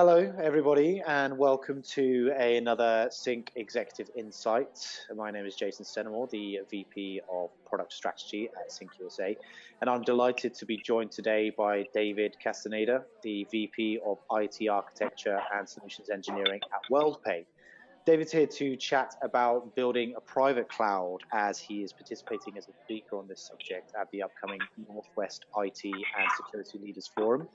Hello, everybody, and welcome to another Sync Executive Insight. My name is Jason Stenamore, the VP of Product Strategy at Sync USA, and I'm delighted to be joined today by David Castaneda, the VP of IT Architecture and Solutions Engineering at Worldpay. David's here to chat about building a private cloud as he is participating as a speaker on this subject at the upcoming Northwest IT and Security Leaders Forum,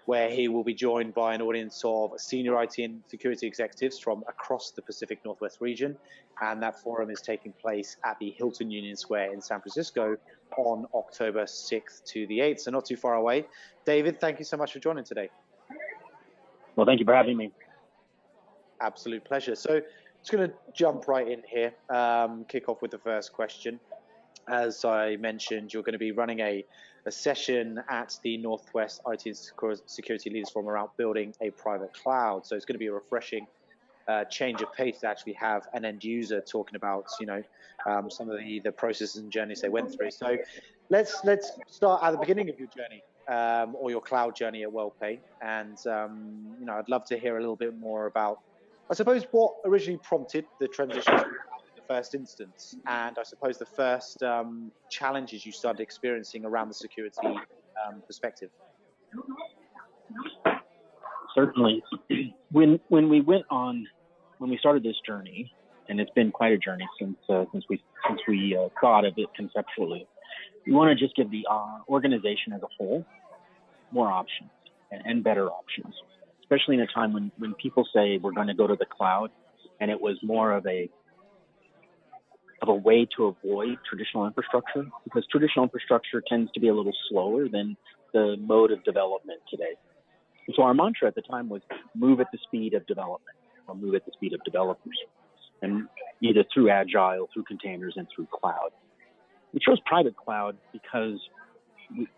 where he will be joined by an audience of senior IT and security executives from across the Pacific Northwest region. And that forum is taking place at the Hilton Union Square in San Francisco on October 6th to the 8th, so not too far away. David, thank you so much for joining today. Well, thank you for having me. Absolute pleasure. So just going to jump right in here, kick off with the first question. As I mentioned, you're going to be running a session at the Northwest IT and Security Leaders Forum around building a private cloud. So it's going to be a refreshing change of pace to actually have an end user talking about, some of the processes and journeys they went through. So let's start at the beginning of your journey or your cloud journey at Worldpay. And, I'd love to hear a little bit more about, I suppose, what originally prompted the transition in the first instance, and I suppose the first challenges you started experiencing around the security perspective. Certainly, when we started this journey, and it's been quite a journey since we thought of it conceptually, we want to just give the organization as a whole more options and better options, especially in a time when people say we're going to go to the cloud, and it was more of a way to avoid traditional infrastructure, because traditional infrastructure tends to be a little slower than the mode of development today. And so our mantra at the time was move at the speed of development, or move at the speed of developers, and either through agile, through containers, and through cloud. We chose private cloud because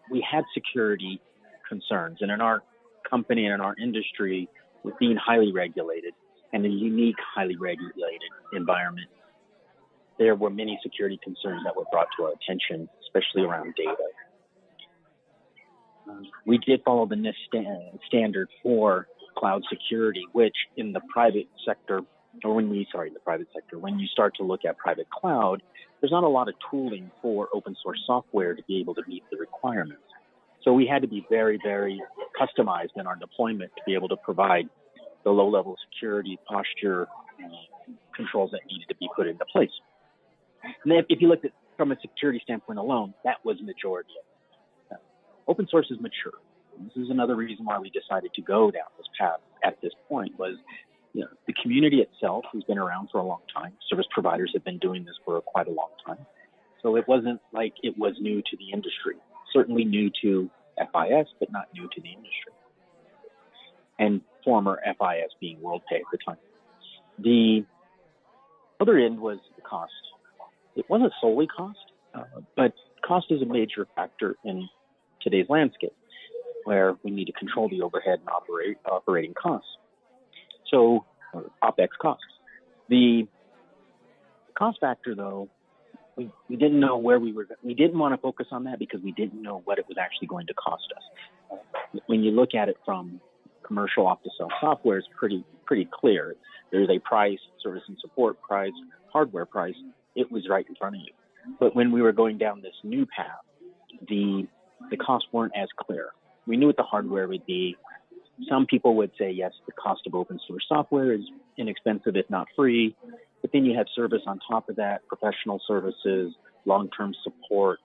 we had security concerns, and in our company and in our industry, with being highly regulated and a unique highly regulated environment, there were many security concerns that were brought to our attention, especially around data. We did follow the NIST standard for cloud security, which in the private sector, when you start to look at private cloud, there's not a lot of tooling for open source software to be able to meet the requirements. So we had to be very, very customized in our deployment to be able to provide the low-level security posture controls that needed to be put into place. And then if you looked at from a security standpoint alone, that was majority of it. Open source is mature. This is another reason why we decided to go down this path at this point was, the community itself has been around for a long time. Service providers have been doing this for quite a long time. So it wasn't like it was new to the industry. Certainly new to FIS, but not new to the industry. And former FIS being Worldpay at the time. The other end was the cost. It wasn't solely cost, but cost is a major factor in today's landscape, where we need to control the overhead and operating costs. So, OpEx costs. The cost factor, though, we didn't know where we didn't want to focus on that because we didn't know what it was actually going to cost us. When you look at it from commercial off-the-shelf software, it's pretty clear. There's a price, service and support price, hardware price. It was right in front of you. But when we were going down this new path, the costs weren't as clear. We knew what the hardware would be. Some people would say, yes, the cost of open source software is inexpensive, if not free. But then you have service on top of that, professional services, long-term support,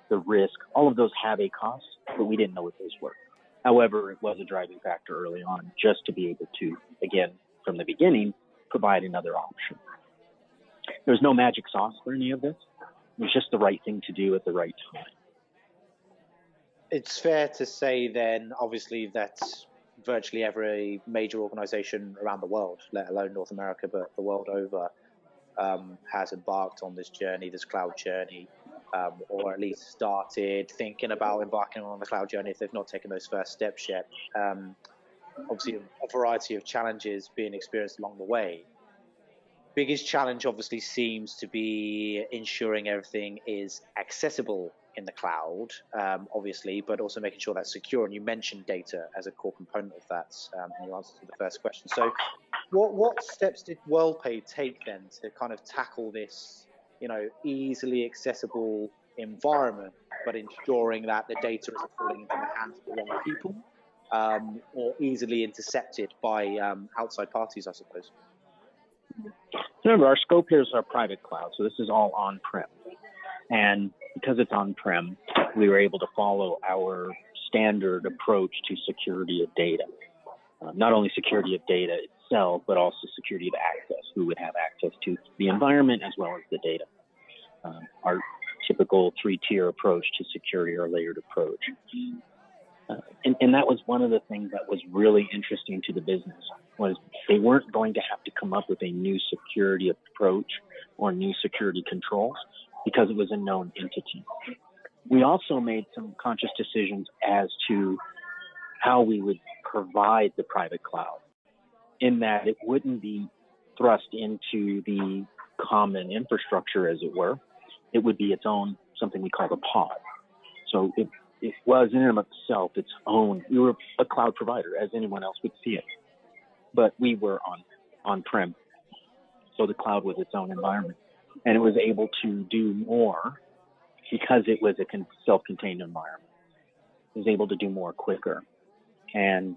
the risk. All of those have a cost, but we didn't know what those were. However, it was a driving factor early on just to be able to, again, from the beginning, provide another option. There's no magic sauce for any of this. It was just the right thing to do at the right time. It's fair to say then, obviously, that virtually every major organization around the world, let alone North America, but the world over, has embarked on this journey, this cloud journey, or at least started thinking about embarking on the cloud journey if they've not taken those first steps yet. Obviously, a variety of challenges being experienced along the way. Biggest challenge obviously seems to be ensuring everything is accessible in the cloud, obviously, but also making sure that's secure. And you mentioned data as a core component of that in your answer to the first question. So what steps did Worldpay take then to kind of tackle this, easily accessible environment, but ensuring that the data isn't falling into the hands of the wrong people, or easily intercepted by outside parties, I suppose? Remember, our scope here is our private cloud, so this is all on-prem. And because it's on-prem, we were able to follow our standard approach to security of data. Not only security of data itself, but also security of access, who would have access to the environment as well as the data. Our typical three-tier approach to security, or layered approach. And that was one of the things that was really interesting to the business, was they weren't going to have to come up with a new security approach or new security controls because it was a known entity. We also made some conscious decisions as to how we would provide the private cloud, in that it wouldn't be thrust into the common infrastructure, as it were. It would be its own, something we call a pod. So it was in and of itself its own. We were a cloud provider, as anyone else would see it, but we were on-prem. So the cloud was its own environment, and it was able to do more because it was a self-contained environment. It was able to do more quicker, and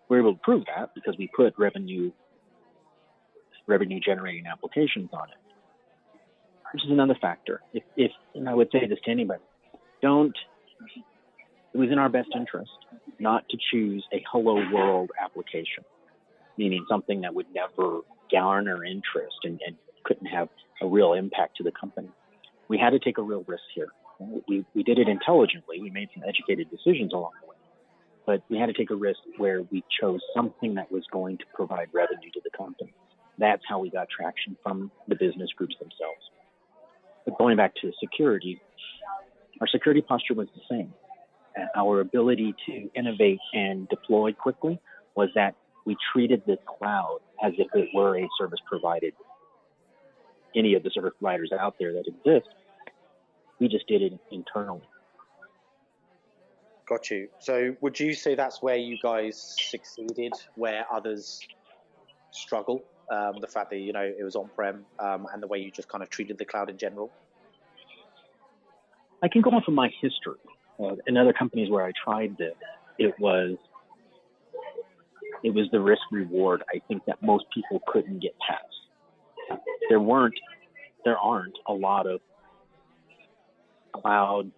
we were able to prove that because we put revenue generating applications on it, which is another factor. If and I would say this to anybody, it was in our best interest not to choose a hello world application, meaning something that would never garner interest and couldn't have a real impact to the company. We had to take a real risk here. We did it intelligently. We made some educated decisions along the way, but we had to take a risk where we chose something that was going to provide revenue to the company. That's how we got traction from the business groups themselves. But going back to security, our security posture was the same. Our ability to innovate and deploy quickly was that we treated the cloud as if it were a service provided. Any of the service providers out there that exist, we just did it internally. Got you. So would you say that's where you guys succeeded, where others struggle? The fact that, it was on-prem, and the way you just kind of treated the cloud in general? I can go off of my history. In other companies where I tried this, it was the risk reward, I think, that most people couldn't get past. There aren't a lot of cloud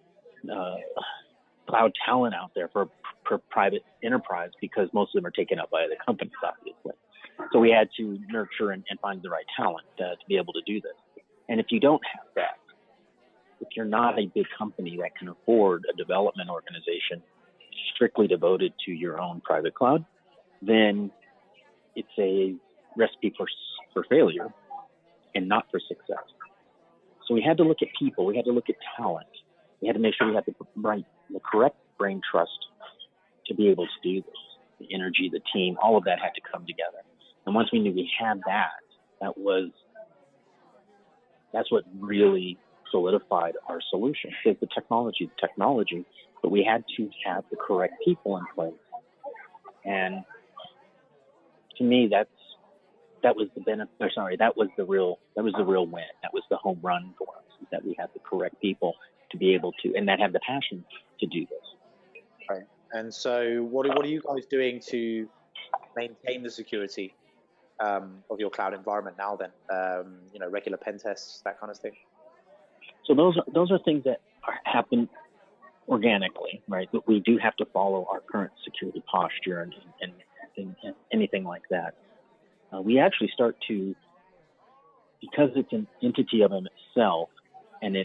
talent out there for private enterprise, because most of them are taken up by other companies, obviously. So we had to nurture and find the right talent to be able to do this. And if you don't have that, if you're not a big company that can afford a development organization strictly devoted to your own private cloud, then it's a recipe for failure and not for success. So we had to look at people. We had to look at talent. We had to make sure we had the correct brain trust to be able to do this. The energy, the team, all of that had to come together. And once we knew we had that's what really solidified our solution. Because the technology, but we had to have the correct people in place. And to me, that was the benefit. That was the real win. That was the home run for us, is that we had the correct people to be able to, and that had the passion to do this. Right. And so, what are you guys doing to maintain the security of your cloud environment now? Then, regular pen tests, that kind of thing. So those are things that happen organically, right? But we do have to follow our current security posture and anything like that. We actually start to, because it's an entity of itself, and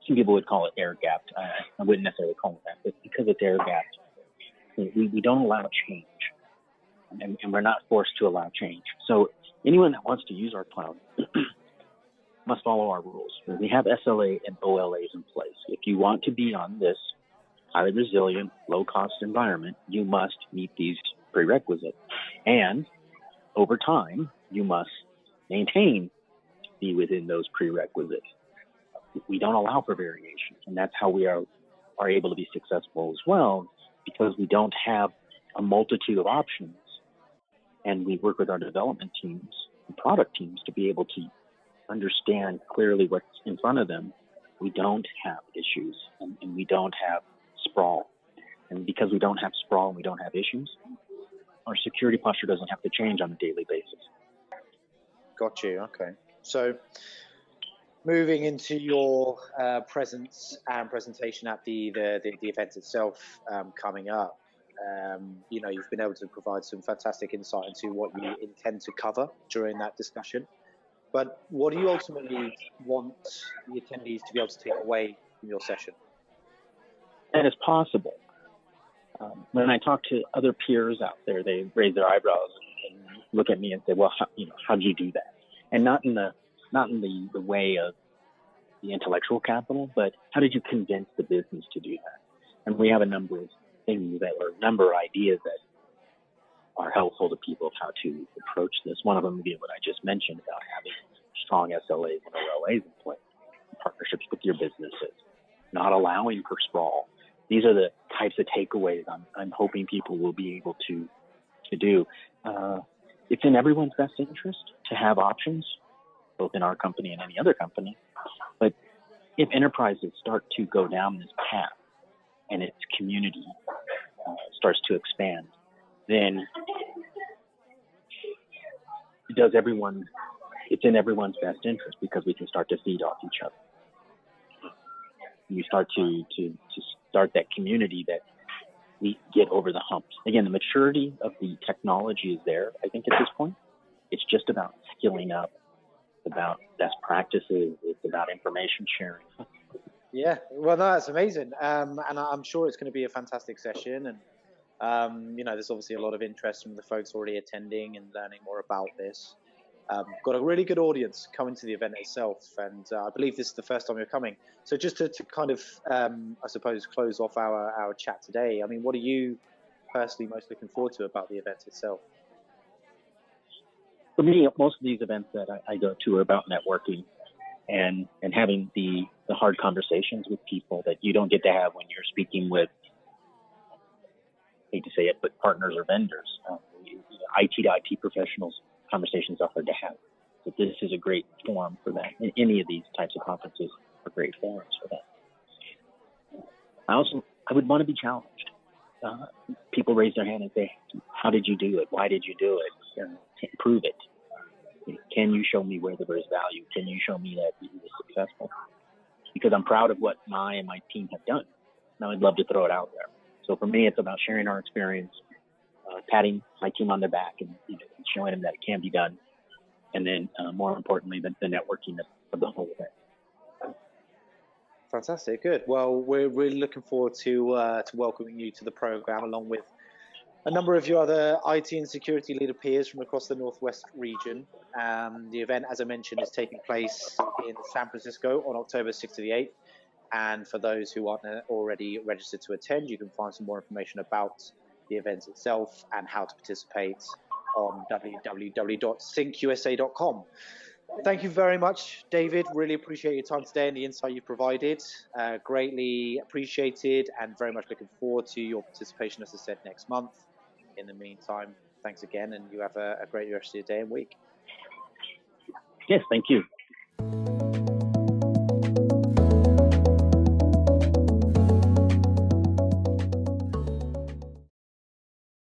some people would call it air-gapped. I wouldn't necessarily call it that, but because it's air-gapped, we don't allow change, and we're not forced to allow change. So anyone that wants to use our cloud must follow our rules. We have SLA and OLAs in place. If you want to be on this highly resilient, low-cost environment, you must meet these prerequisites. And over time, you must maintain to be within those prerequisites. we don't allow for variation, and that's how we are able to be successful as well, because we don't have a multitude of options, and we work with our development teams and product teams to be able to understand clearly what's in front of them. We don't have issues, and we don't have sprawl. And because we don't have sprawl and we don't have issues, our security posture doesn't have to change on a daily basis. Got you. Okay. So moving into your presence and presentation at the event itself coming up, you've been able to provide some fantastic insight into what you intend to cover during that discussion. But what do you ultimately want the attendees to be able to take away from your session? And as possible. When I talk to other peers out there, they raise their eyebrows and look at me and say, "Well, how did you do that?" And not in the way of the intellectual capital, but how did you convince the business to do that? And we have a number of things a number of ideas that are helpful to people of how to approach this. One of them would be what I just mentioned about having strong SLAs and OLAs in place, partnerships with your businesses, not allowing for sprawl. These are the types of takeaways I'm hoping people will be able to do. It's in everyone's best interest to have options, both in our company and any other company. But if enterprises start to go down this path and its community starts to expand, then it's in everyone's best interest, because we can start to feed off each other. You start to start that community that we get over the hump. Again, the maturity of the technology is there, I think, at this point. It's just about skilling up. It's about best practices. It's about information sharing. Yeah, well, no, that's amazing. And I'm sure it's going to be a fantastic session. And, there's obviously a lot of interest from the folks already attending and learning more about this. Got a really good audience coming to the event itself, and I believe this is the first time you're coming. So just to kind of, I suppose, close off our chat today, I mean, what are you personally most looking forward to about the event itself? For me, most of these events that I go to are about networking and having the hard conversations with people that you don't get to have when you're speaking with, I hate to say it, but partners or vendors. IT to IT professionals, conversations are hard to have. So this is a great forum for that. And any of these types of conferences are great forums for that. I would want to be challenged. People raise their hand and say, "How did you do it? Why did you do it? Prove it. Can you show me where there is value? Can you show me that you were successful?" Because I'm proud of what my team have done. And I'd love to throw it out there. So for me, it's about sharing our experience, patting my team on their back, and showing them that it can be done. And then, more importantly, the networking of the whole event. Fantastic, good. Well, we're really looking forward to welcoming you to the program, along with a number of your other IT and security leader peers from across the Northwest region. The event, as I mentioned, is taking place in San Francisco on October 6th to the 8th. And for those who aren't already registered to attend, you can find some more information about the event itself and how to participate on www.syncusa.com. Thank you very much, David. Really appreciate your time today and the insight you've provided. Greatly appreciated, and very much looking forward to your participation, as I said, next month. In the meantime, thanks again, and you have a great rest of your day and week. Yes, thank you.